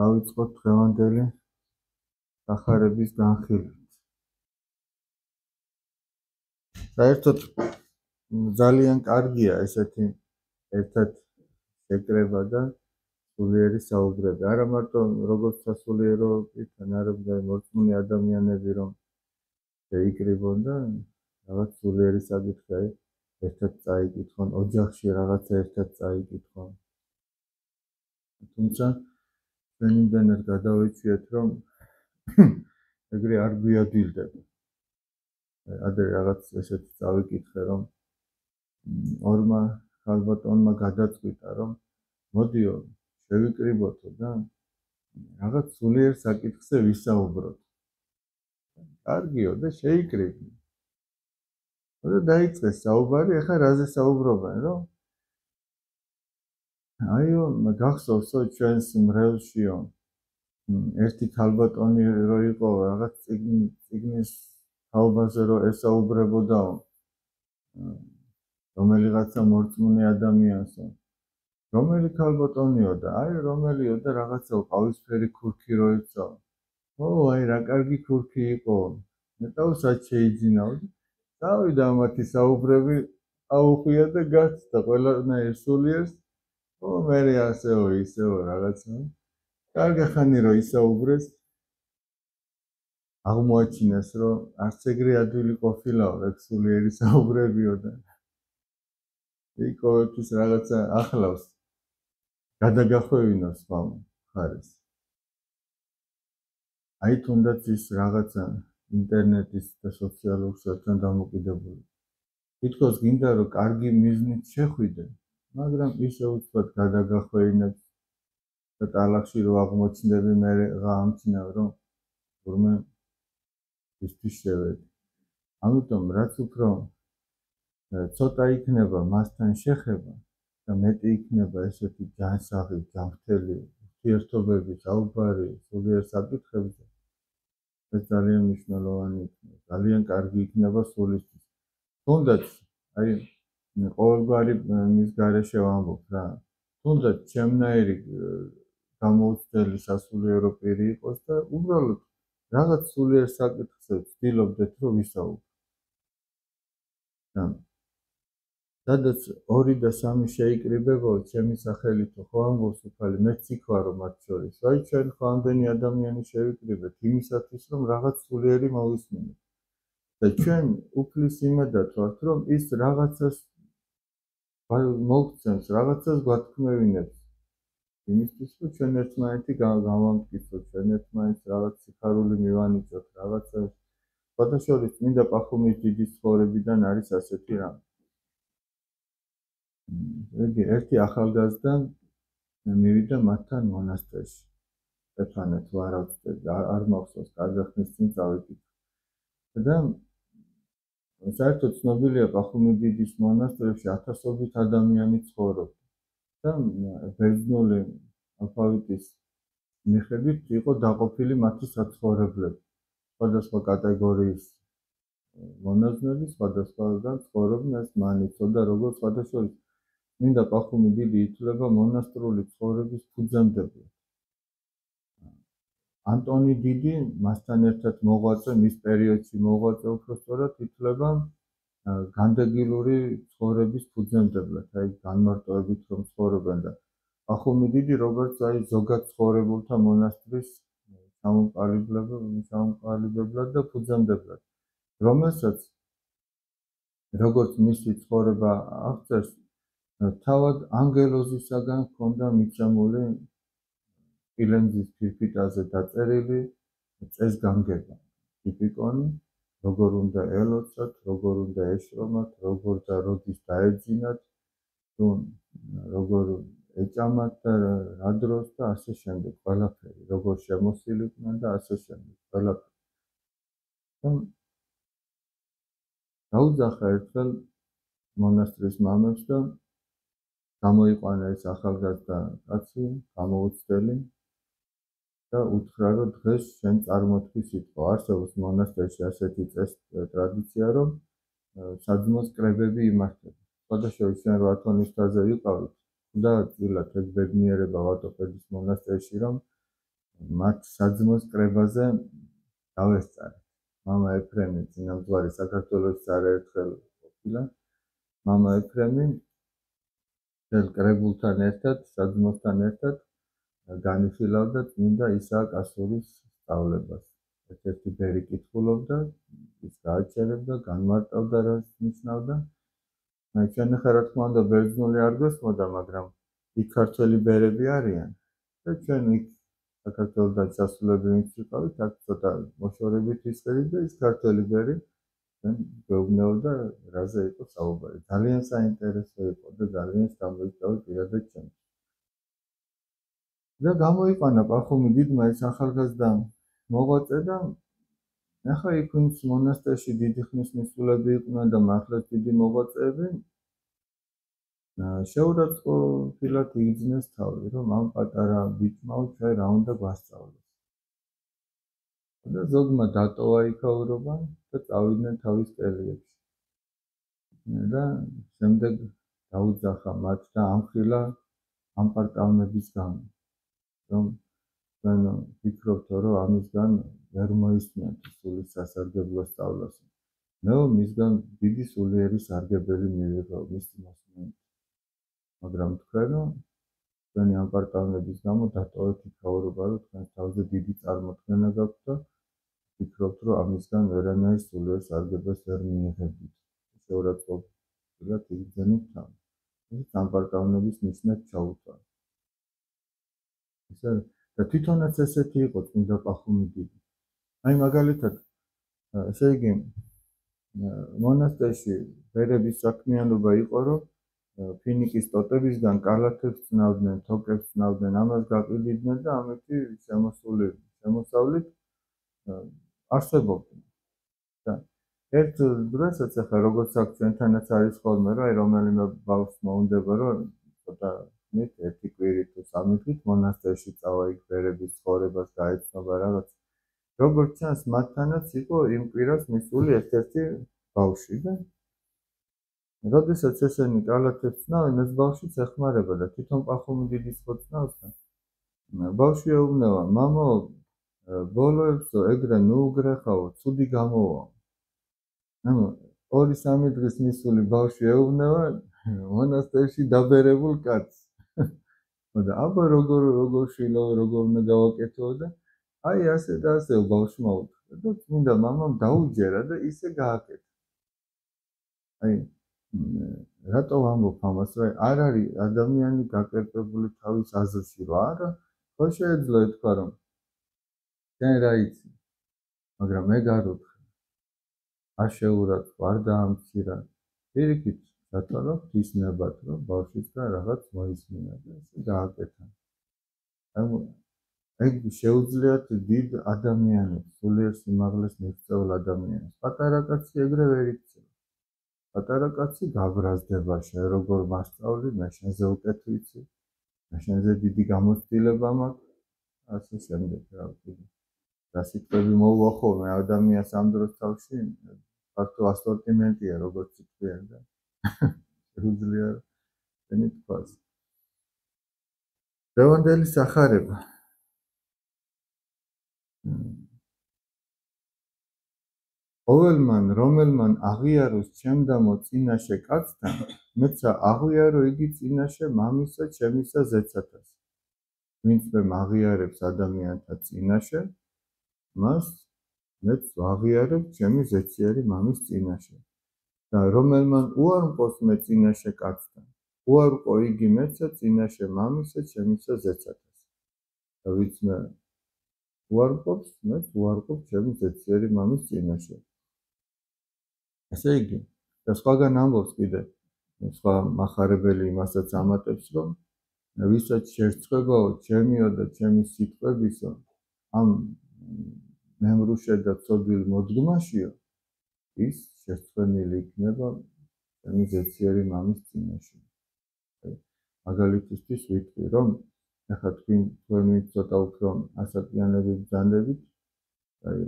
დავიწყოთ დღევანდელი სახარების განხილვით. საერთოდ ძალიან კარგია ესეთი ერთად შეკრება და სულიერი საუბრები. არა მარტო როგორც სასულიეროებით, არამედ მორწმუნე ადამიანები რომ შეიკრიბონ და რაღაც სულიერი საკითხი ერთად წაიკითხონ, ოჯახში რაღაცა ერთად წაიკითხონ. თუმცა ჩვენ იმდენად გადავეჭიეთ, რომ ეგრე არ გვიადვილდება. ადრე რაღაც ესეთი წავიკითხე, რომ ორმა ხალბატონმა გადაწყვიტა, რომ მოდიო შევიკრიბოთო და რაღაც სულიერ საკითხზე ვისაუბროთ. კარგიო და შეიკრიბნენ. და დაიწყეს საუბარი, ეხლა რაზე საუბრობენ, რომ აიო, გახსოვსო ჩვენს მრევლშიო ერთი ხალბატონი რო იყო რაღაც წიგნის თაობაზე რო ესაუბრებოდაო რომელიღაცა მორწმუნე ადამიანსო რომელი ხალბატონიო და აი რომელიო და რაღაცა ყავისფერი ქურქი რო ეცა აი რა კარგი ქურქი იყო მეტაუსაც შეიძინაო დავიდა მათი საუბრები აუხვია და გაცდა ყველანაირ სულიერს მე ასეო ისეო რაღაცა კარგი ხანი რო ისაუბრეს აღმოაჩინეს რომ არც ეგრე ადვილი ყოფილაო ეგ სულიერი საუბრებიო და იქ ყოველთვის რაღაცა ახლავს გადაგახვევინოს სხვა მხარეს. აი თუნდაც ის რაღაცა ინტერნეტის და სოციალურ ქსელთან დამოკიდებული. თითქოს გინდა რომ კარგი მიზნით შეხვიდე, მაგრამ ისე უცბად გადაგახვეინებს და ტალახში რო აღმოჩნდები მე ამჩნევ რომ თურმე ისთვის შევედი. ამიტომ რაც უფრო ცოტა იქნება მასთან შეხება და მეტი იქნება ესეთი ჯანსაღი, ჯანმრთელი ურთიერთობების საუბარი სულიერ საკითხებზე, ეს ძალიან მნიშვნელოვანი იქნება, ძალიან კარგი იქნება სულისთვის. თუნდაც აი ყოველგვარი მის გარეშე ვამბობ რა, თუნდაც ჩემნაირი გამოუცდელი სასულიერო პირი იყოს და უბრალოდ რაღაც სულიერ საკითხზე ვცდილობდეთ რომ ვისაუბროთ. სადაც 2 და 3 შეიკრიბებო ჩემი სახელითო ხო ამბობს უფალი მეც იქ ვარო მათ შორის. აი ჩვენ ხო ამდენი ადამიანი შევიკრიბეთ იმისათვის რომ რაღაც სულიერი მოვისმინოთ. და ჩვენ უფლის იმედად ვართ რომ ის რაღაცას მოგცემს, რაღაცას გვათქმევინებს. იმისთვის რომ ჩვენ ერთმანეთი გავამტკიცოთ, ჩვენ ერთმანეთს რაღაც სიხარული მივანიჭოთ, რაღაცა სხვადასხვა წმინდა პახუმის დიდი ცხოვრებიდან არის ასეთი რამე. ერთი ახალგაზრდა მივიდა მათთან მონასტერში. სტეფანე თუ არა ვწდები, არ მახსოვს, კარგი ხნის წინ წავიკითხე. და საერთოდ ცნობილია პახუმიდიდის მონასტრებში ათასობით ადამიანი ცხოვრობდა. და ბერძნული ალფავიტის მიხედვით იყო დაყოფილი მათი საცხოვრებლები. სხვადასხვა კატეგორიის მონაზვნები სხვადასხვაგან ცხოვრობდნენ, ეს მანიცო და როგორ სხვადასხვა მინდა პახუმი დიდი ითვლება მონასტრული ცხოვრების ფუძემდებლად. ანტონი დიდი მასთან ერთად მოღვაწე, მის პერიოდში მოღვაწე უпростоრად ითვლება განდეგილური ცხოვრების ფუძემდებლად, აი განმარტოებით რომ ცხოვრობენ და პახუმი დიდი როგორც აი ზოგად ცხოვრებულთა მონასტრის ჩამოყალიბებლად და ფუძემდებლად, რომელსაც როგორც მისი ცხოვრება აღწერს თავად ანგელოზისაგან ჰქონდა მიცემული სპილენძის ფირფიტაზე დაწერილი წესგანგება, ტიპიკონი, როგორ უნდა ელოცათ, როგორ უნდა ეშრომათ, როგორ და როდის დაეძინათ, თუ როგორ ეჭამათ და რა დროს და ასე შემდეგ, ყველაფერი, როგორ შემოსილიყვნენ და ასე შემდეგ, ყველაფერი. დაუძახა ერთხელ მონასტრის მამებს და გამოიყვანა ეს ახალგაზრდა კაცი, გამოუცდელი და უთხრა რომ დღეს შენ წარმოთქვი სიტყვა. არსებობს მონასტერში ასეთი ტრადიცია, რომ საძმოს კრებები იმართება. სხვადასხვა ჩვენ 8 თვენის თაზე ვიყავით და წილად ეგ ბედნიერება ვატოფედის მონასტერში, რომ მათ საძმოს კრებაზე დავესწარი. მამა ეფრემი წინამძღვარი საქართველოს არაერთხელ ყოფილა. მამა ეფრემი მთელ კრებულთან ერთად, საძმოსთან ერთად განიხილავდა წმინდა ისააკ ასურის სწავლებას. ერთ-ერთი ბერი კითხულობდა, ის გააჩერებდა, განმარტავდა, რას ნიშნავდა. ჩვენ ახლა რა თქმა უნდა ბერძნული არ გვესმოდა, მაგრამ იქ ქართველი ბერები არიან და ჩვენ იქ საქართველოსთან ჩასულები ვინც ვიყავით, აქ ცოტა მოშორებით ვისყიდით და ის ქართველი ბერი ჩვენ გვეუბნებოდა, რაზე იყო საუბარი. ძალიან საინტერესო იყო და ძალიან გამოიწვია პირადად ჩემს. და გამოიყვანა პახუმი დიდმა ეს ახალგაზრდა მოღვაწე და ახლა იქ ვინც მონასტერში დიდი ხნის მისულები იყვნენ და მართლაც დიდი მოღვაწეები, შეურაცხო ფილად იგრძნეს თავი, რომ ამ პატარა ბიჭმაო ჩვენ რა უნდა გვასწავლოს. და ზოგმა დატოვა იქაურობა და წავიდნენ თავის კელიებში. და შემდეგ დაუძახა მათ და ამხილა ამპარტავნების გამო. რომ ჩვენ ვფიქრობთ, რომ ამისგან ვერ მოისმენთ სული სასარგებლო სწავლას. მე მისგან დიდი სულიერი სარგებელი მივიღო მისი მოსმენით. მაგრამ თქვენო ჩვენი ამპარტავნების გამო დატოვეთ იქაურობა, რომ თქვენ თავზე დიდი წარმოქმნა გაქვთ და ვფიქრობთ, რომ ამისგან ვერანაირ სულიერ სარგებელს ვერ მიიღებთ. შეურაცხყოფილად იგრძნით თავი. ეს ამპარტავნების ნიშნად ჩაუწვა. და თვითონაც ესეთი იყო წმინდა პახუმი დიდი. აი მაგალითად, ესე იგი მონასტერში ბერების საქმიანობა იყო, რომ ფინიკის ტოტებისგან კალათებს წნავდნენ, თოკებს წნავდნენ, ამას გაყიდიდნენ და ამეთი შემოსავლით არსებობდნენ. და ერთ დროსაც ახლა როგორც აქ ჩვენთანაც არის ხოლმე, რომ აი რომელიმე ბავშვს მოუნდება, რომ ცოტა ერთი კვირი თუ სამი დღით მონასტერში წავა, იქ ბერების ცხოვრებას გაეცნობა რაღაც. როგორც ჩანს, მათთანაც იყო იმ კვირას მისული ერთ-ერთი ბავშვი და როდესაც ესენი კალათებს წნავენ, ეს ბავშვიც ეხმარება და თვითონ პახუმი დიდის ხო წნავს და ბავშვი ეუბნება, მამო, ბოლოებსო ეგრე ნუ უგრეხავო, ცუდი გამოვა. ანუ 2-3 დღის მისული ბავშვი ეუბნება მონასტერში დაბერებულ კაცს. და აბა როგორ შვილო, როგორ უნდა გავაკეთო და აი ასე და ასე ბავშვმა უთხრა და წმინდა მამამ დაუჯერა და ისე გააკეთა. აი რატო ვამბობ ამას, რომ არ არის ადამიანი გაკერპებული თავის აზრში, რომ არა, ხო შეეძლო ეთქვა, რომ შენ რა იცი, მაგრამ მე არ უთხრა. არ შეურაცხყო, არ დაამცირა. პირიქით, დათვალა ღვთისნებად, რომ ბავშვისგან რაღაც მოისმინა და ესე გააკეთა. ეგ შეუძლიათ დიდ ადამიანებს, სულიერ სიმაღლეს მიღწეულ ადამიანებს. პატარა კაცი ეგრე ვერ იქცევა. პატარა კაცი გაბრაზდება, შენ როგორ მასწავლი, მე შენზე უკეთ ვიცი, მე შენზე დიდი გამოცდილება მაქვს, ასე შემდეგ რა ვთქვი. და სიტყვები მოუვა ხოლმე ადამიანს ამ დროს თავში, ფართო ასორტიმენტია, როგორც თქვენ და შეუძლია თქვენი თქვას. დღევანდელი სახარება. ყოველმან, რომელმან აღიაროს ჩემდამო წინაშე კაცთან, მეცა აღიარო იგი წინაშე მამისა, ჩემისა ზეცათას. ვინც მე აღიარებს ადამიანთა წინაშე, მას მეც ვაღიარებ ჩემი ზეციერი მამის წინაშე. და რომელმან უარმყოს მე წინაშე კაცთან, უარყო იგი მეცა წინაშე მამისა, ჩემისა ზეცათას. და ვინც მე უარყოფს, მეც უარყოფ ჩემი ზეციერი მამის წინაშე. ესე იგი, და სხვაგან ამბობს კიდე, სხვა მახარებელი იმასაც ამატებს, რომ ვისაც შერწყვებაო ჩემიო და ჩემი სიტყვებისო, ამ მემრუშე და ცოდვილ მოდგმაშიო, ის შერწყვენილი იქნება ჩემი ზეციერი მამის წინაშე. მაგალითისთვის ვიტყვი, რომ ახლა თქვენ ცოტა უფრო ასაკიანები ბრძანდებით, აი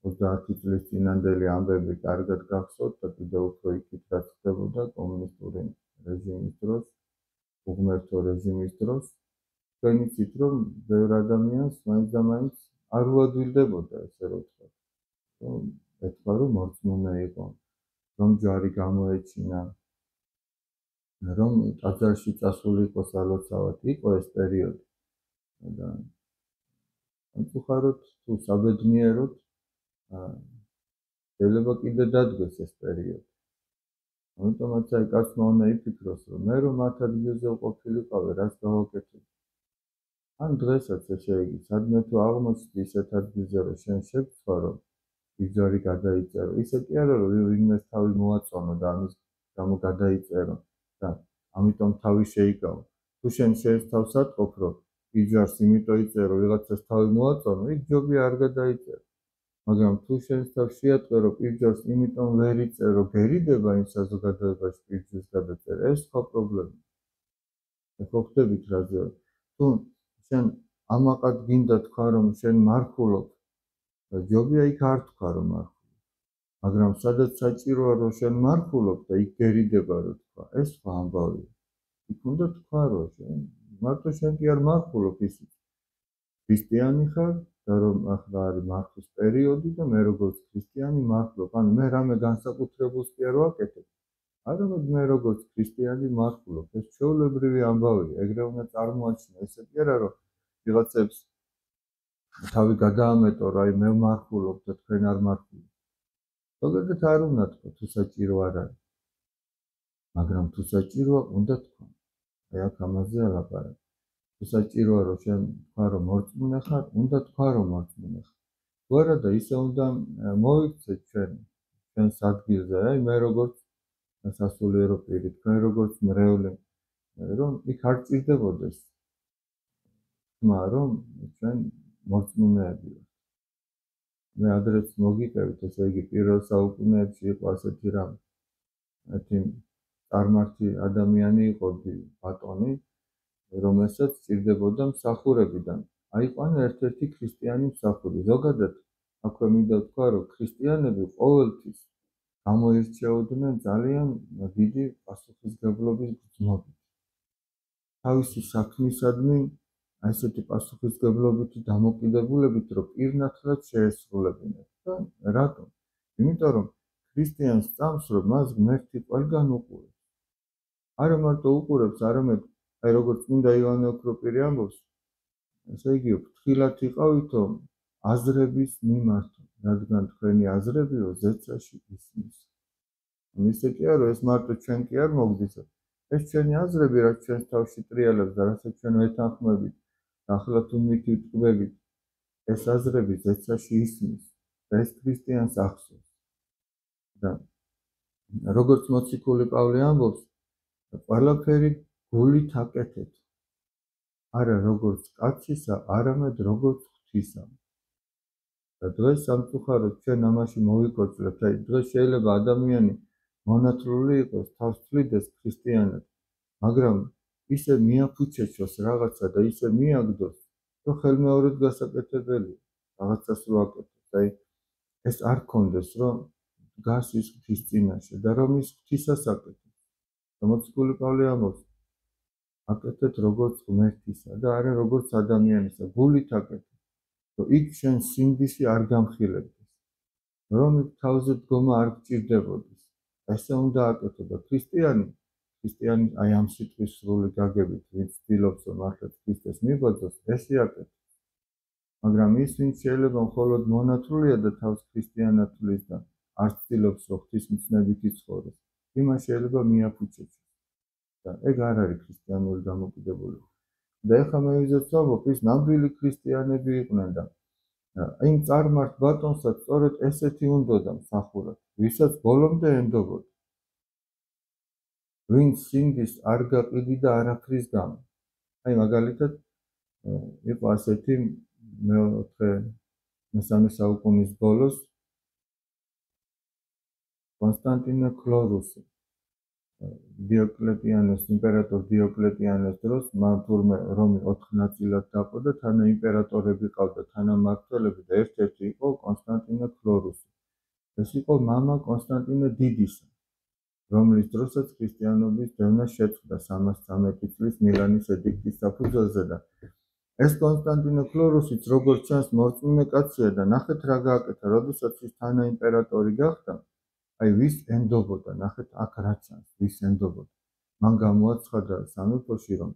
30 წლის წინანდელი ამბები კარგად გახსოვთ და კიდევ უფრო იქით რაც ხდებოდა კომუნისტური რეჟიმის დროს, უღმერთო რეჟიმის დროს, თქვენ იცით, რომ ბევრ ადამიანს მაინც და მაინც არ უადვილდებოდა, ესე რომ ვთქვა. რომ ეთქვა, რომ მორწმუნე იყო, რომ ჯვარი გამოეჩინა, რომ ტაძარში წასული იყო სალოცავად, იყო ეს პერიოდი. და სამწუხაროდ თუ საბედნიეროდ შეიძლება კიდე დადგეს ეს პერიოდი. ამიტომაც აი კაცმა უნდა იფიქროს, რომ მე რომ მათ ადგილზე ვყოფილიყავი, რაც გავაკეთებ. ან დღესაც ესე იგი, სადმე თუ აღმოჩნდი ისეთ ადგილზე, რომ შენ შეგცვა, რომ იძარი გადაიწერო, ისე კი არა, რომ ვინმეს თავი მოაწონო და ამის გამო გადაიწერო და ამიტომ თავი შეიკავო. თუ შენ შეესთავს ატყობ, რომ იძარს იმიტომ იწერო, ვიღაცას თავი მოაწონო, იქ ჯობია არ გადაიწერო. მაგრამ თუ შენს თავს შეატყვე, რომ პირჯავს იმიტომ ვერ იწერო, გერიდება იმ საზოგადოებაში პირჯვის გადაწერა, ეს სხვა პრობლემა. ხო ხვდებით რაზე? თუ შენ ამაყად გინდა თქვა, რომ შენ მარხულობ, ჯობია იქ არ თქვა, რომ მარხულობ. მაგრამ სადაც საჭიროა, რომ შენ მარხულობ და იქ გერიდება, რომ თქვა, ეს სხვა ამბავია. იქ უნდა თქვა, რომ შენ მარტო შენ კი არ მარხულობ, ისიც ქრისტიანი ხარ და რომ ახლა არის მარხვის პერიოდი და მე როგორც ქრისტიანი მარხულობ, ანუ მე რამე განსაკუთრებულს კი არ ვაკეთებ. არამედ მე როგორც ქრისტიანი მარხულობ, ეს ჩვეულებრივი ამბავია, ეგრე უნდა წარმოაჩინო, ესე კი არა, რომ ვიღაცებს თავი გადაამეტო, რომ აი მე მარხულობ და თქვენ არ მარხულობ. ზოგადად არ უნდა თქვა, თუ საჭირო არ არის. მაგრამ თუ საჭიროა, უნდა თქვა. აი აქ ამაზეა ლაპარაკი. თუ საჭიროა, რომ შენ თქვა, რომ მორწმუნე ხარ, უნდა თქვა, რომ მორწმუნე ხარ. თუ არა და ისე უნდა მოიქცეთ ჩვენს ადგილზე, აი მე როგორც სასულიერო პირი, თქვენ როგორც მრევლი, რომ იქ არ ჭირდებოდეს თქმა, რომ ჩვენ მორწმუნეები ვართ. მე ადრეც მოგიყევით, ესე იგი პირველ საუკუნეებში იყო ასეთი რამ. ერთი წარმართი ადამიანი იყო ბატონი, რომელსაც ჭირდებოდა მსახურებიდან. აიყვანა ერთ-ერთი ქრისტიანი მსახური. ზოგადად აქვე მინდა ვთქვა, რომ ქრისტიანები ყოველთვის გამოირჩეოდნენ ძალიან დიდი პასუხისმგებლობის გრძნობით. თავისი საქმისადმი ასეთი პასუხისმგებლობითი დამოკიდებულებით, რომ პირნათლად შეესრულებინათ. და რატომ? იმიტომ რომ ქრისტიანს წამს, რომ მას ღმერთი ყველგან უყურებს. არა მარტო უყურებს, არამედ აი როგორც წმინდა იოანე ოქროპირი ამბობს, ესე იგი ფრთხილად იყავითო აზრების მიმართო, რადგან თქვენი აზრებიო ზეცაში ისმის. ისე კი არა, ეს მარტო ჩვენ კი არ მოგდის. ეს ჩვენი აზრები, რაც ჩვენს თავში ტრიალებს და რასაც ჩვენ ვეთანხმებით, ახლა თუ მივიტყუებით, ეს აზრები ზეცაში ისმის და ეს ქრისტიანს ახსოვს. და როგორც მოციქული პავლე ამბობს, ყველაფერი გულით აკეთეთ. არა როგორც კაცისა, არამედ როგორც ღვთისა. და დღეს სამწუხაროდ ჩვენ ამაში მოვიკოწლებთ. აი დღეს შეიძლება ადამიანი მონათლული იყოს, თავს თვლიდეს ქრისტიანად, მაგრამ ისე მიაფუჩეჩოს რაღაცა და ისე მიაგდოს, რომ ხელმეორედ გასაკეთებელია რაღაცას რო აკეთოს. აი ეს არ გქონდეს, რომ დგას ის ღვთის წინაშე და რომ ის ღვთისას აკეთოს. მოციქული პავლე ამბობს, აკეთეთ როგორც ღმერთისა და არა როგორც ადამიანისა, გულით აკეთეთ, რომ იქ შენ სინდისი არ გამხილებდეს, რომ იქ თავზე დგომა არ გჭირდებოდეს. ესე უნდა აკეთო და ქრისტიანი აი ამ სიტყვის სრული გაგებით, ვინც ცდილობს, რომ მართლაც ქრისტეს მიღვაწოს, ესე აკეთოს. მაგრამ ის, ვინც შეიძლება მხოლოდ მონათლულია და თავს ქრისტიანად თვლის და არ ცდილობს, რომ ღვთისმცნობით იცხოვროს, იმას შეიძლება მიაფუჩეჩოს. და ეგ არ არის ქრისტიანული დამოკიდებულება. და ეხლა მე ვიზეთ ვამბობ, ის ნამდვილი ქრისტიანები იყვნენ და იმ წარმართ ბატონსაც სწორედ ესეთი უნდოდა მსახურად, ვისაც ბოლომდე ენდობოდა. ვინც სინდის არ გაყიდიდა არაფრის გამო. აი მაგალითად იყო ასეთი მესამე საუკუნის ბოლოს კონსტანტინე ქლორუსი. იმპერატორ დიოკლეტიანეს დროს მან თურმე რომი 4 ნაწილად დაყო და თანა იმპერატორები ყავდა, თანამმართველები და ერთ-ერთი იყო კონსტანტინე ქლორუსი. ეს იყო მამა კონსტანტინე დიდისა. რომლის დროსაც ქრისტიანობის დევნა შეწყდა 313 წლის მილანის ედიქტის საფუძველზე და ეს კონსტანტინე ფლორუსიც როგორც ჩანს მორწმუნე კაცია და ნახეთ რა გააკეთა, როდესაც ის თანაიმპერატორი გახდა, აი ვის ენდობოდა, ნახეთ აქ რა ჩანს, ვის ენდობოდა. მან გამოაცხადა სამეფოში, რომ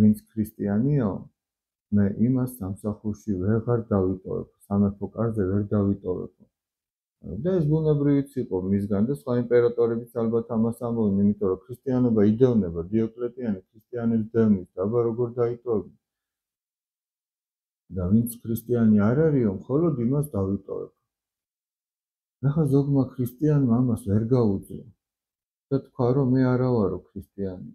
ვინც ქრისტიანიაო, მე იმას სამსახურში ვეღარ დავიტოვებ, სამეფო კარზე ვერ დავიტოვებ. და ეს ბუნებრივიც იყო მისგან და სხვა იმპერატორებიც ალბათ ამას ამბობდნენ, იმიტომ რომ ქრისტიანობა იდევნება, დიოკლეტიანი ქრისტიანებს დევნის, აბა როგორ დაიტოვებდა. და ვინც ქრისტიანი არ არისო, მხოლოდ იმას დავიტოვებ. ახლა ზოგმა ქრისტიანმა ამას ვერ გაუძლო და თქვა, რომ მე არა ვარო ქრისტიანი.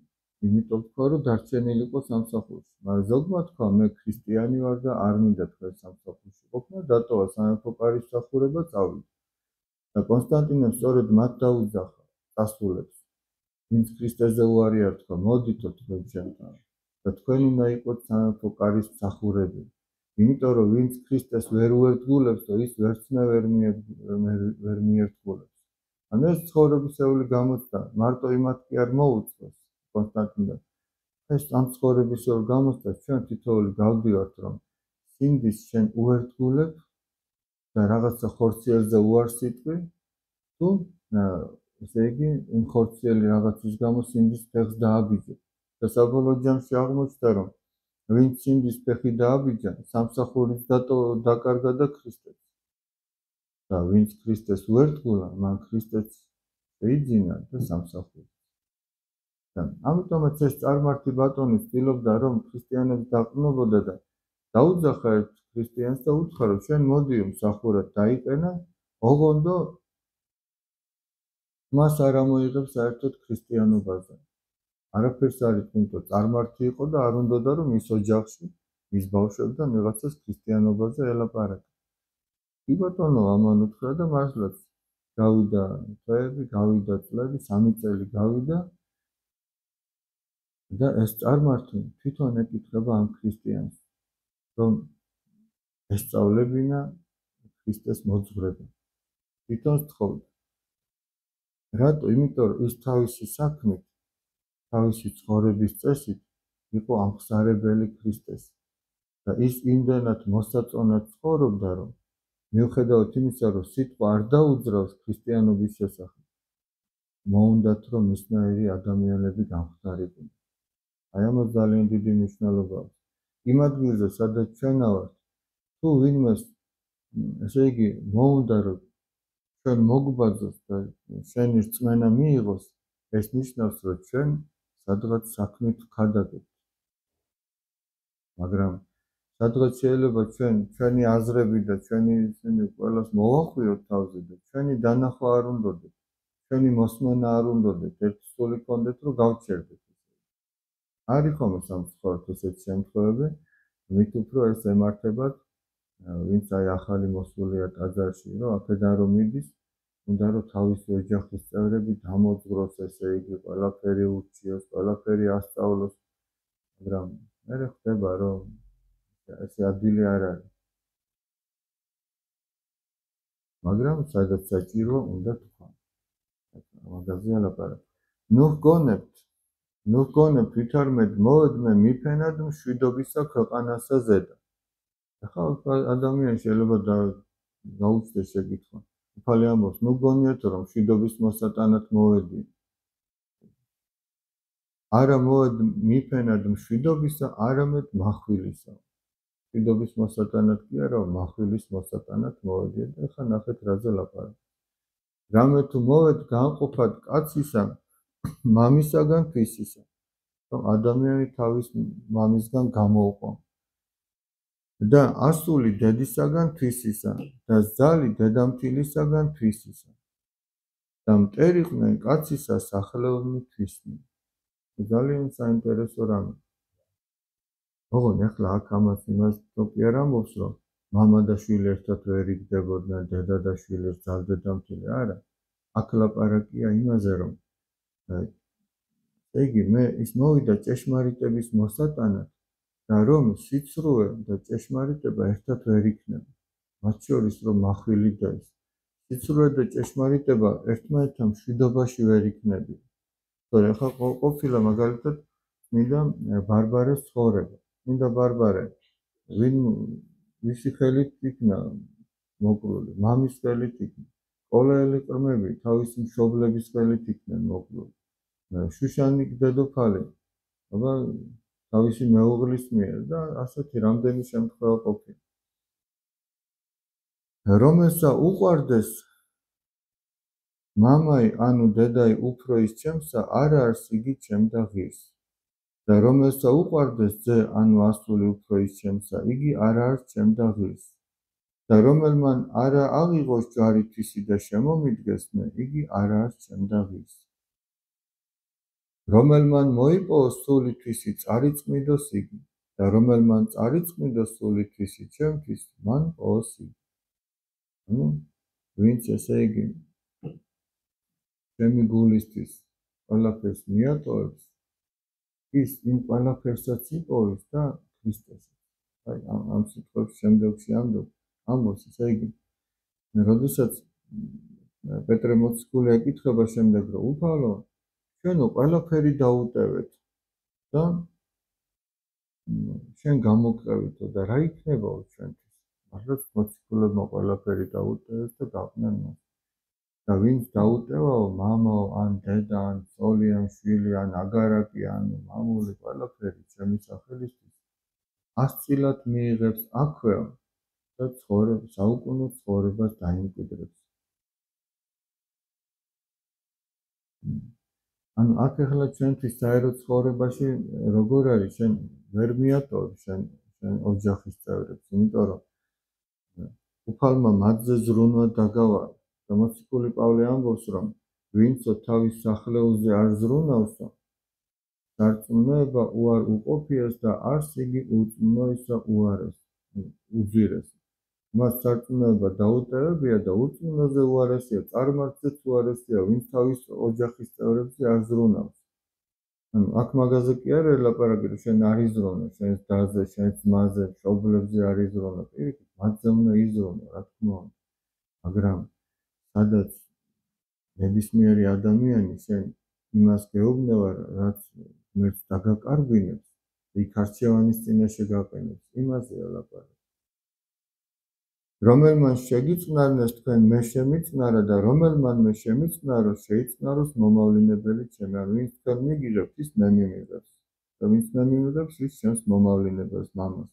იმიტომ თქვა, რომ დარჩენილიყო სამსახურში. მაგრამ ზოგმა თქვა, მე ქრისტიანი ვარ და არ მინდა თქვენ სამსახურში ყოფნა, დატოვა სამეფო კარის მსახურება, წავიდა. და კონსტანტინემ სწორედ მათ დაუძახა წასულებს, ვინც ქრისტეზე უარია თქვა, მოდითო თქვენ ჩემთან და თქვენ უნდა იყოთ სამეფო კარის მსახურები. იმიტომ რომ ვინც ქრისტეს ვერ უერთგულებს, ის ვერცმე ვერ მიერთგულებს. ანუ ეს ცხოვრებისეული გამოცდა მარტო იმათ კი არ მოუწყოს კონსტანტინემ. ეს ამ ცხოვრებისეულ გამოცდას ჩვენ თითოეული გავდივართ, რომ სინდის შენ უერთგულებ და რაღაცა ხორციელზე უარს იტყვი, თუ ესე იგი იმ ხორციელი რაღაცის გამო სინდის ფეხს დააბიჯე. და საბოლოო ჯამში აღმოჩნდა, რომ ვინც სინდის ფეხი დააბიჯა, სამსახურიც დაკარგა და ქრისტეც. და ვინც ქრისტეს უერთგულა, მან ქრისტეც შეიძინა და სამსახური. და ამიტომაც ეს წარმართი ბატონი ცდილობდა, რომ ქრისტიანებს დაყრდნობოდა და დაუძახა ერთ ქრისტიანს და უთხრა, რომ შენ მოდიო მსახურად დაიყენა, ოღონდ მას არ ამოიღებს საერთოდ ქრისტიანობაზე. არაფერს არ იტყოდა, წარმართი იყო და არ უნდოდა, რომ ის ოჯახში, მის ბავშვებთან ვიღაცას ქრისტიანობაზე ელაპარაკა. კი ბატონო, ამან უთხრა და მართლაც გავიდა თვეები, გავიდა წლები, 3 წელი გავიდა და ეს წარმართი თვითონ ეკითხება ამ ქრისტიანს, რომ ესწავლებინა ქრისტეს მოძღვრება. თვითონ სთხოვდა. რატო? იმიტომ რომ ის თავისი საქმით, თავისი ცხოვრების წესით იყო ამხსარებელი ქრისტეს და ის იმდენად მოსაწონად ცხოვრობდა, რომ მიუხედავად იმისა, რომ სიტყვა არ დაუძრავს ქრისტიანობის შესახებ, მოუნდათ, რომ მისნაირი ადამიანები გამხდარიყვნენ. აი ამას ძალიან დიდი მნიშვნელობა აქვს. იმ ადგილზე, სადაც ჩვენ ვართ, თუ ვინმეს, ესე იგი, მოუნდა, რომ ჩვენ მოგვბაძოს და შენი რწმენა მიიღოს, ეს ნიშნავს, რომ ჩვენ სადღაც საქმით ვქადაგებთ. მაგრამ სადღაც შეიძლება ჩვენი აზრები და ჩვენი ისინი ყველას მოვახვიოთ თავზე და ჩვენი დანახვა არ უნდოდეთ, ჩვენი მოსმენა არ უნდოდეთ, ერთი სული გქონდეთ, რომ გავჩერდეთ. არის ხომ სამწუხაროდ ესეთი შემთხვევები, მით უფრო ეს ემართებათ, ვინც აი ახალი მოსულია ტაძარში, რომ აქედან რომ მიდის, უნდა რომ თავისი ოჯახის წევრები დამოძღვროს, ესე იგი, ყველაფერი ურჩიოს, ყველაფერი ასწავლოს, მაგრამ მერე ხდება, რომ ესე ადგილი არ არის. მაგრამ სადაც საჭირო, უნდა თქვა. მაგაზე ალაპარაკ. ნუ გონებთ ვითარმედ მოედმე მიფენად მშვიდობისა ქვეყანასა ზედა. ახლა ადამიანი შეიძლება გაუჩნდეს შეკითხვა. უფალი ამბობს, ნუ გონიათ, რომ მშვიდობის მოსატანად მოვედი. არა მოედ მიფენად მშვიდობისა, არამედ מחვილისა. მშვიდობის მოსატანად კი არა, מחვილის მოსატანად მოვედი. და ახლა ნახეთ რაზე ლაპარაკ. რამე თუ მოვედ განყოფად კაცისა, მამისაგან თვისისა. რომ ადამიანი თავის მამისგან გამოუყო. და ასული დედისაგან თვისისა და ზალი დედამთილისაგან თვისისა. და მტერიყვნენ კაცისა სახელოვნი თვისნი. ძალიან საინტერესო რამე. ოღონდ ახლა აქ ამას იმას კი არ ამბობს, რომ მამა და შვილი ერთად ვერ იგდებოდნენ, დედა და შვილი ზალდედამთილი, არა. აქ ლაპარაკია იმაზე, რომ იგი მე ის მოვიდა ჭეშმარიტების მოსატანად და რომ სიცრუე და ჭეშმარიტება ერთად ვერ იქნება. მათ შორის რომ მახვილი და სიცრუე და ჭეშმარიტება ერთმანეთთან მშვიდობაში ვერ იქნები. თორე ხა ყოფილა მაგალითად წმინდა ბარბარეს ცხოვრება. წმინდა ბარბარე ვისი ხელით იქნა მოკლული, მამის ხელით იქნა. ყოველი ყრმები თავისი მშობლების ხელით იქნენ მოკლული. შუშანი დედოფალი, აბა თავისი მეუღლის მიერ და ასეთი რამდენი შემთხვევა ყოფილა. რომელსა უყვარდეს მამაი ანუ დედაი უფრო ის ჩემსა, არ არის იგი ჩემდა ღირს. და რომელსა უყვარდეს ძე ანუ ასული უფრო ის ჩემსა, იგი არ არის ჩემდა ღირს. და რომელმან არა აღიღოს ჯარი თვისი და შემომიდგესნე, იგი არ არის ჩემდა ღირს. რომელმან მოიპოვოს სული თვისი წარიწმიდოს იგი, და რომელმან წარიწმიდოს სული თვისი ჩემთვის, მან პოვოს იგი. ანუ ვინც ესე იგი ჩემი გულისთვის ყველაფერს მიატოვებს, ის იმ ყველაფერსაც იპოვის და ქრისტესაც. აი ამ სიტყვებს შემდეგში ამბობს, ესე იგი, როდესაც პეტრე მოციქული ეკითხება შემდეგ, რომ უფალო, ჩვენო ყველაფერი დაუტევეთ და შენ გამოგყევითო და რა იქნებაო ჩვენთვის? მართლაც მოციქულებმა ყველაფერი დაუტევეს და გაყვნენ მას. და ვინც დაუტევაო, მამაო, ან დედა, ან ცოლი, ან შვილი, ან აგარაკი, ან მამული, ყველაფერი ჩემი სახელისთვის, ასწილად მიიღებს აქვეო და საუკუნო ცხოვრებას დაიმკვიდრებს. ანუ აქ ახლა ჩვენთვის საერო ცხოვრებაში როგორ არის, შენ ვერ მიატოვებ შენ ოჯახის წევრებს, იმიტომ რომ უფალმა მათზე ზრუნვა დაგავალ. და მოციქული პავლე ამბობს, რომ ვინცო თავის სახლეულზე არ ზრუნავსო, დარწმუნება უარ უყოფიას და არს იგი ურწმუნოისა უძვირეს. მას სარწმუნოება დაუტევებია და ურწმუნოზე უარესია, წარმართზეც უარესია, ვინც თავის ოჯახის წევრებზე არ ზრუნავს. ანუ აქ მაგაზე კი არ ელაპარაკი, რომ შენ არ იზრუნო, შენს დაზე, შენს ძმაზე, მშობლებზე არ იზრუნო, პირიქით, მათზე უნდა იზრუნო, რა თქმა უნდა. მაგრამ სადაც ნებისმიერი ადამიანი შენ იმას გეუბნება, რაც ღმერთს დაგაკარგვინებს, იქ არჩევანის წინაშე გაყენებს, იმაზეა ლაპარაკი. რომელმან შეგიწნარნეს თქვენ მე შემიწნარა და რომელმან მე შემიწნარო შეიწნაროს მომავლინებელი ჩემი. ანუ ვინც თქვენ მიგიღებთ, ის მე მიმიღებს და ვინც მე მიმიღებს, ის ჩემს მომავლინებელს მამას.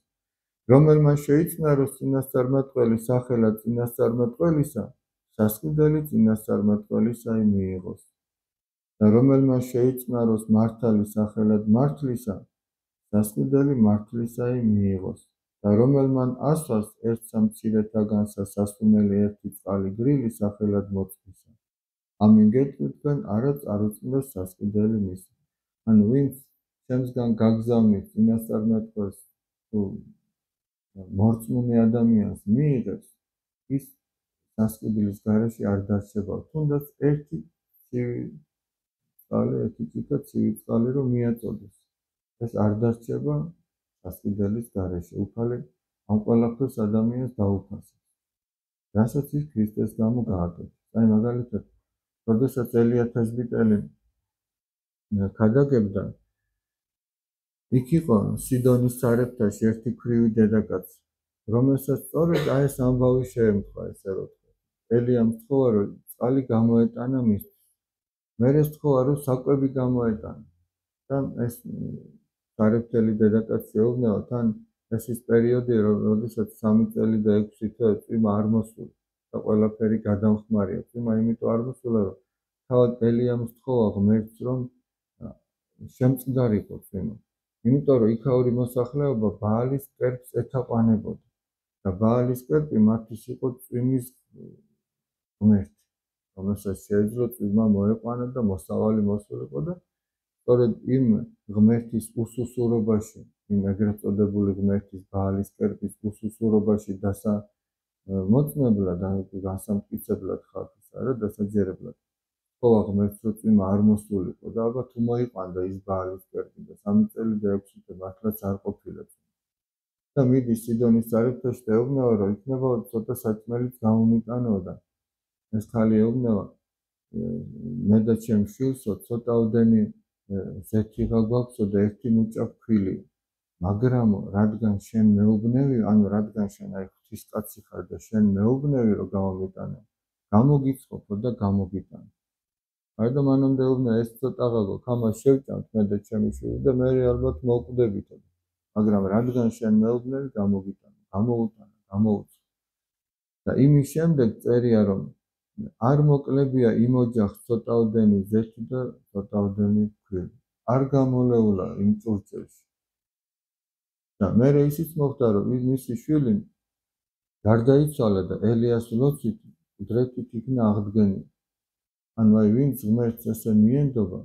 რომელმან შეიწნაროს წინასწარმეტყველი სახელად წინასწარმეტყველისა, სასყიდელი წინასწარმეტყველისაი მიიღოს. და რომელმან შეიწნაროს მართალი სახელად მართლისა, სასყიდელი მართლისაი მიიღოს. და რომელმან ასვას ერთსა მცირეთაგანსა სასუნელი ერთი წყალი გრილი სახელად მოწყისა. ამინ გეტყვით თქვენ, არა წარუწმდეს სასყიდელი მისი. ანუ ვინც ჩემსგან გაგზავნით წინასწარმეტყველს თუ მორწმუნე ადამიანს მიიღებს, ის სასყიდლის გარეშე არ დარჩება, თუნდაც ერთი ცივი წყალი, ერთი ჭიქა ცივი წყალი რომ მიაწოდეს, ეს არ დარჩება სასყიდლის გარეშე. უფალი ამ ყველაფერს ადამიანს დაუფასებს, რასაც ის ქრისტეს გამო გააკეთებს. აი მაგალითად, როდესაც ელია თესბიტელი ქადაგებდა, იქ იყო სიდონის სარეთაში ერთი ქვრივი დედაკაცი, რომელსაც სწორედ აი ეს ამბავი შეემთხვა, ესე რომ თქვა. ელიამ სთხოვა, რომ წყალი გამოეტანა მისთვის. მერე სთხოვა, რომ საკვები გამოეტანა. და ეს სარეთელი დედაკაცი ეუბნება, თან ეს ის პერიოდი, როდესაც 3 წელი და 6 თვე წვიმა არ მოსულა და ყველაფერი გადამხმარია. წვიმა იმიტომ არ მოსულა, რომ თავად ელიამ სთხოვა ღმერთს, რომ შემწყდარიყო წვიმა. იმიტომ რომ იქაური მოსახლეობა ბაალის კერპს ეთაყვანებოდა და ბაალის კერპი მათთვის იყო წვიმის ღმერთი, რომელსაც შეეძლო წვიმა მოეყვანა და მოსავალი მოსულიყო და სწორედ იმ ღმერთის უსუსურობაში, იმ ეგრეთ წოდებული ღმერთის ბაალის კერპის უსუსურობაში მოწმებლად, ანუ განსამტკიცებლად ხალხისა და დასაჯერებლად სთხოვა ღმერთს, რომ წვიმა არ მოსულიყო და ალბათ თუ მოიყვანდა ის ბაალის კერპი და 3 წელი და 6 თვე მართლაც არ ყოფილა. და მიდის სიდონის სარეთში და ეუბნება, რომ იქნება ცოტა საჭმელიც გამომიტანოდა. ეს ხალი ეუბნება მე და ჩემ შვილსო ცოტაოდენი ზეთიღა გვაქვსო და ერთი მუჭა ქვილი, მაგრამ რადგან შენ მეუბნევი, ანუ რადგან შენ აი ღვთისკაცი ხარ და შენ მეუბნევი რომ გამომიტანე, გამოგიცხოფო და გამოგიტანე. აი და მანამდე ეუბნება ეს ცოტაღა გვაქვს, ამას შევჭამთ მე და ჩემი შვილი და მე ალბათ მოვკვდებითო. მაგრამ რადგან შენ მეუბნევი, გამოგიტანე, გამოუცხო. და იმის შემდეგ წერია რომ არ მოკლებია იმ ოჯახს ცოტაოდენი ზეთი და ცოტაოდენი ქვილი. არ გამოლეულა იმ წურწევში. და მე ისიც მოხდა რომ მისი შვილი გარდაიცვალა და ელიას ლოცვით დრეთით იქნა აღდგენილი. ანუ აი ვინც ღმერთს ესე მიენდობა,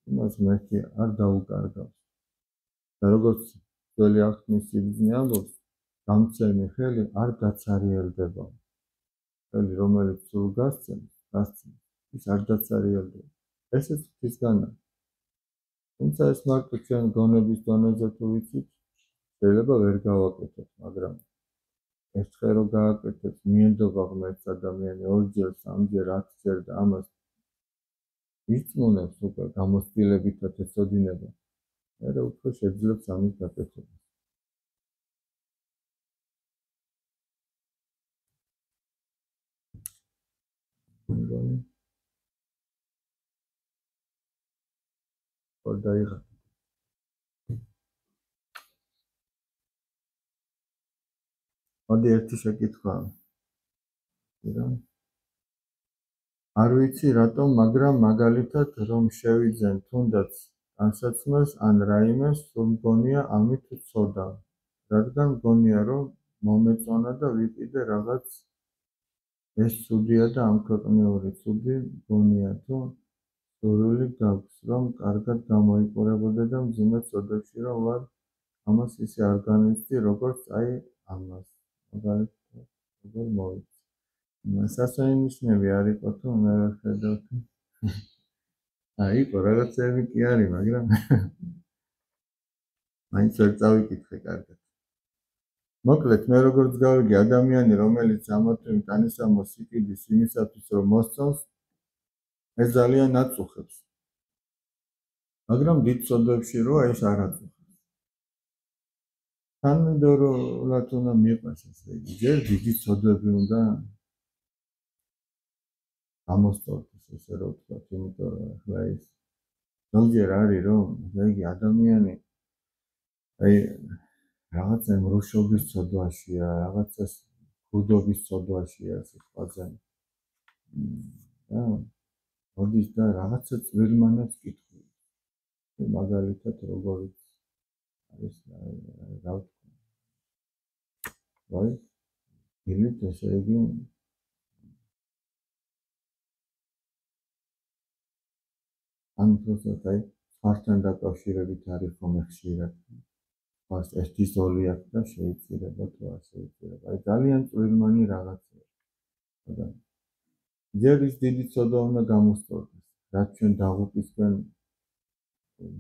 იმას ღმერთი არ დაუკარგავს. და როგორც ძველი აღთქმის სიბრძნე ამბობს, გამცემი ხელი არ დაცარიელდება. ხელი რომელიც სულ გასცემს, ის არ დაცარიელდება. ესეც ღვთისგანაა. თუმცა ეს მარტო ჩვენ გონების დონეზე თუ ვიცით, შეიძლება ვერ გავაკეთოთ, მაგრამ ერთხელ რომ გააკეთოთ, მიენდობა ღმერთს ადამიანი ორჯერ, სამჯერ, 10ჯერ და ამას იწმუნებს უკვე გამოცდილებითაც ეცოდინება. მერე უფრო შეძლებს ამის გაკეთებას. დაიღო. მოდი ერთი შეკითხვა. არ ვიცი რატომ, მაგრამ მაგალითად რომ შევიძენ თუნდაც განსაცმელს ან რაიმეს, სულ მგონია ამით ცოდა. რადგან მგონია რომ მომეწონა და ვიყიდე რაღაც ეს ცუდია და ამ ქვეყნიური ცუდი მგონია თუ სურვილი გაქვს რომ კარგად გამოიყურებოდე და მძიმე ცოდებში რომ ვარ, ამას ისე არ განვიცდი როგორც აი ამას. მაგალითად როგორ მოვიცი. სასანიშნები არ იყო თუ მე ვერ ხედავდი. იყო რაღაცები კი არის, მაგრამ მაინც ვერ წავიკითხე კარგად. მოკლედ მე როგორც გავიგე, ადამიანი რომელიც ამათვე ტანისამოს იყიდის იმისათვის რომ მოსწონს, ეს ძალიან აწუხებს. მაგრამ დიდ ცოდვებში როა ეს არ აწუხებს. თანმიმდევრულად უნდა მიყვანს ესე იგი, ჯერ დიდი ცოდვები უნდა გამოსწორდეს, ესე რომ ვთქვათ, იმიტომ რომ ახლა ის ზოგჯერ არის რომ ესე იგი ადამიანი აი რაღაცა მრუშობის ცოდვაშია, რაღაცას ქუდობის ცოდვაშია სიტყვაზე. და მოდის და რაღაცა წვრილმანებს კითხულობს. მაგალითად როგორიც არის რა ვთქვა. ვაი, დილით ესე იგი ამ პროცესს აი ხართან დაკავშირებით არის ხომ ხშირად. მას ერთის ოლი აქვს და შეიძლება თუ არ შეიძლება. აი ძალიან წვრილმანი რაღაცაა. მაგრამ ჯერ ის დიდი ცოდვა უნდა გამოსწორდეს, რაც ჩვენ დაღუპისგან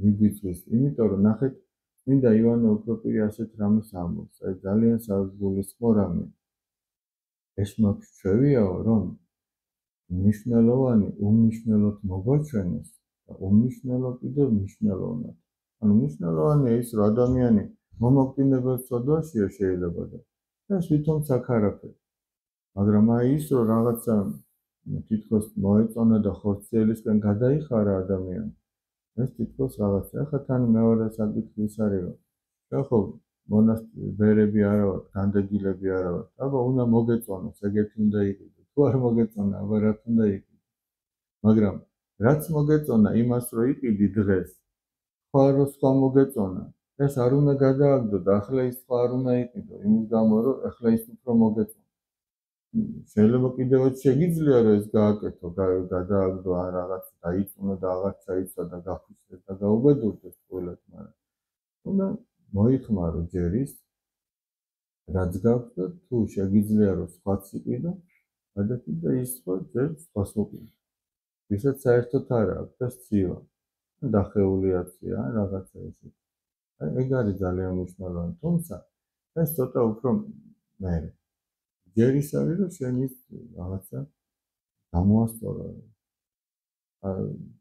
მიგვიწვის. იმიტომ რომ ნახეთ, წმინდა იოანე ოქროპირი ასეთ რამეს ამბობს. აი ძალიან საგულისხმო რამე. ეს მაქვს ჩვევიაო, რომ მნიშვნელოვანი უმნიშვნელოდ მოგვაჩვენოს და უმნიშვნელო კიდევ მნიშვნელოვნად. ანუ მნიშვნელოვანია ის, რომ ადამიანი მომაკვდინებელ ცოდვაშია შეიძლება და ეს ვითომც აქ არაფერი. მაგრამ აი ის, რომ რაღაცა თითქოს მოეწონა და ხორციელისგან გადაიხარა ადამიანი, ეს თითქოს რაღაცა. ახლა თან მეორე საკითხი ის არის, რომ ჩვენ ხო მონასტერები არა ვართ, განდეგილები არა ვართ. აბა უნდა მოგეწონოს, ეგეთი უნდა იყიდო. თუ არ მოგეწონა, აბა რაც უნდა იყიდო. მაგრამ რაც მოგეწონა იმას რო იყიდი დღეს, სხვა რო სხვა მოგეწონა, ეს არ უნდა გადააგდო და ახლა ის სხვა არ უნდა იყიდო, იმის გამო რომ ახლა ის უფრო მოგეწონა. შეიძლება კიდევაც შეგიძლია რომ ეს გააკეთო, გადააგდო ან რაღაც დაიწუნო და აღარ ჩაიცვა და გახუსდეს და გაუბედურდეს ყველათ, მაგრამ უნდა მოიხმარო ჯერ ის, რაც გაქვს და თუ შეგიძლია რომ სხვაც იყიდო, გადაკიდე და ის სხვა ჯერ სხვას მოყიდო. ვისაც საერთოდ არ აქვს და სცივა, დახეულიაცია, რაღაცა ისეთი. აი ეგ არის ძალიან მნიშვნელოვანი, თუმცა ეს ცოტა უფრო მერე. ჯერ ის არის რომ შენ ის რაღაცა გამოასწორა.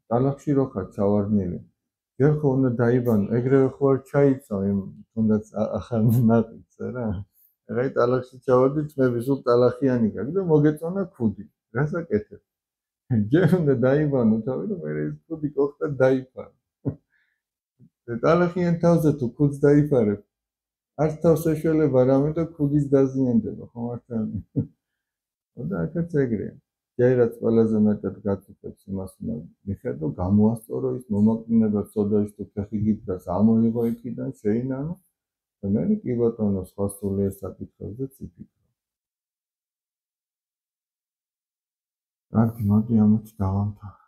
ტალახში რო ხარ ჩავარდნილი. ჯერ ხო უნდა დაიბანო, ეგრევე ხო არ ჩაიცო იმ თუნდაც ახალ ნაყიდს რა. აი ტალახში ჩავარდი, თმები სულ ტალახიანი გაქვს და მოგეწონა ქუდი. რას აკეთებ? ჯერ უნდა დაიბანო თავი, რომ მე ეს ქუდი კოხტა დაიფარო. ტალახიან თავზე თუ ქუდს დაიფარებ, არც თავს ეშველება რამე და ქუდის დაზიანდება, ხო მართალი? და აქაც ეგრეა. ჯერაც ყველაზე მეტად გაწუხებს იმას, უნდა მიხედო, გამოასწორო ის მომაკვდინება სოდაში თუ ფეხი გიდგას, ამოიღო იქიდან, შეინანო და მე კი ბატონო სხვა სულიერ საკითხებზე წიფიქრო. კარგი, მოდი ამით დავამთავრე.